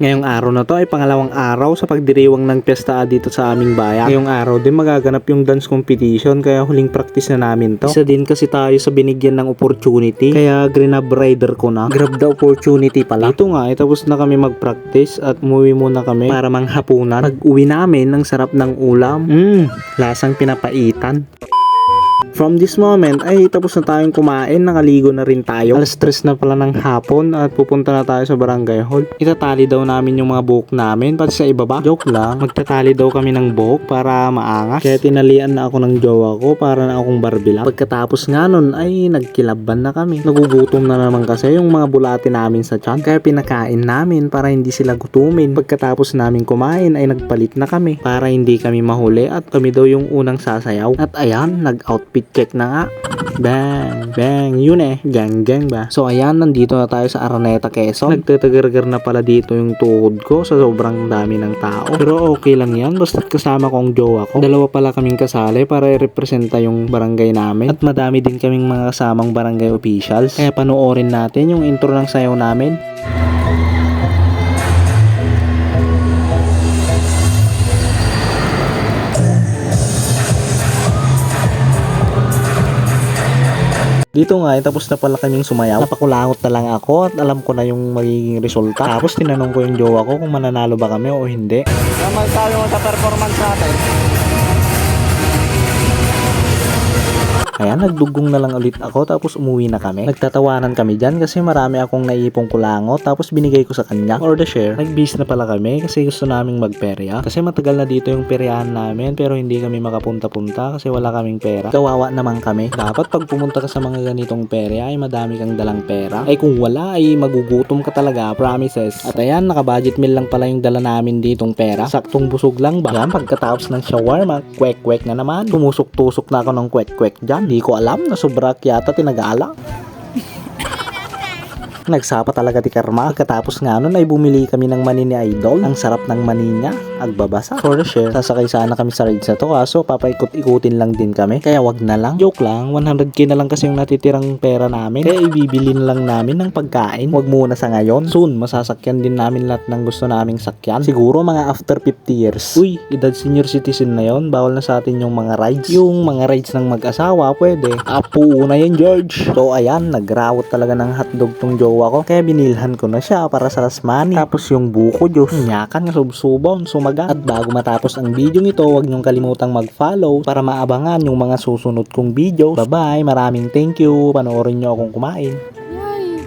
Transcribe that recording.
Ngayong araw na to ay pangalawang araw sa pagdiriwang ng piyesta dito sa aming bayan. Ngayong araw din magaganap yung dance competition kaya huling practice na namin to. Isa din kasi tayo sa binigyan ng opportunity kaya grab rider ko na. Grab the opportunity pala. Ito nga ay tapos na kami mag-practice at umuwi muna kami para manghapunan. Pag-uwi namin ang sarap ng ulam. Lasang pinapaitan. From this moment ay tapos na tayong kumain, nakaligo na rin tayo. Alas 3 na pala ng hapon at pupunta na tayo sa barangay hall. Itatali daw namin yung mga buhok namin pati sa ibaba. Joke lang, magtatali daw kami ng buhok para maangas. Kaya tinalian na ako ng jowa ko para na akong barbilang. Pagkatapos nga nun ay nagkilaban na kami. Nagugutom na naman kasi yung mga bulati namin sa tiyan. Kaya pinakain namin para hindi sila gutumin. Pagkatapos namin kumain ay nagpalit na kami para hindi kami mahuli at kami daw yung unang sasayaw. At ayan, nag-outfit check na nga. Bang, bang, yun gang ba? So ayan, nandito na tayo sa Araneta, Quezon. Nagtatagargar na pala dito yung tuhod ko sa sobrang dami ng tao. Pero okay lang yan, basta't kasama ko ang jowa ko. Dalawa pala kaming kasali para i-representa yung barangay namin. At madami din kaming mga kasamang barangay officials. Kaya panoorin natin yung intro ng sayaw namin. Dito nga ay tapos na pala kaming sumayaw. Napakulangot na lang ako at alam ko na yung magiging resulta. Tapos tinanong ko yung jowa ko kung mananalo ba kami o hindi. Naman tayo sa performance natin. Ayan, nagdugong na lang ulit ako tapos umuwi na kami. Nagtatawanan kami dyan kasi marami akong naipong kulangot tapos binigay ko sa kanya or the share. Nag-bis na pala kami kasi gusto naming magperya. Kasi matagal na dito yung peryahan namin pero hindi kami makapunta-punta kasi wala kaming pera. Kawawa naman kami. Dapat pag pumunta ka sa mga ganitong perya ay madami kang dalang pera. Ay kung wala ay magugutom ka talaga, promises. At ayan, naka-budget meal lang pala yung dala namin ditong pera. Saktong busog lang ba? Yan, pagkatapos ng shawarma, kwek-kwek na naman. Tumusok-tusok na ako ng kwek-kwek dyan. Hindi ko alam na sobra yata tinagala. Nagsapa talaga ti Karma. Pagkatapos nga nun ay bumili kami ng mani ni Idol. Ang sarap ng mani niya. Agbabasa. For the share. Sasakay sana kami sa rides na to kaso papaikot-ikutin lang din kami. Kaya wag na lang. Joke lang. 100k na lang kasi yung natitirang pera namin. Kaya ibibili na lang namin ng pagkain. Wag muna sa ngayon. Soon masasakyan din namin lahat ng gusto naming sakyan. Siguro mga after 50 years. Uy, edad senior citizen na yon. Bawal na sa atin yung mga rides. Yung mga rides ng mag-asawa pwede. Apo na yan, George. So ayan, nagrawot talaga ng hotdog tong jowa ko. Kaya binilhan ko na siya para sa last money. Tapos yung buko, Diyos, nyakan nga subsubon, sumaga. At bago matapos ang video nito, huwag niyong kalimutang mag-follow para maabangan yung mga susunod kong video. Bye-bye, maraming thank you. Panoorin niyo akong kumain. Why?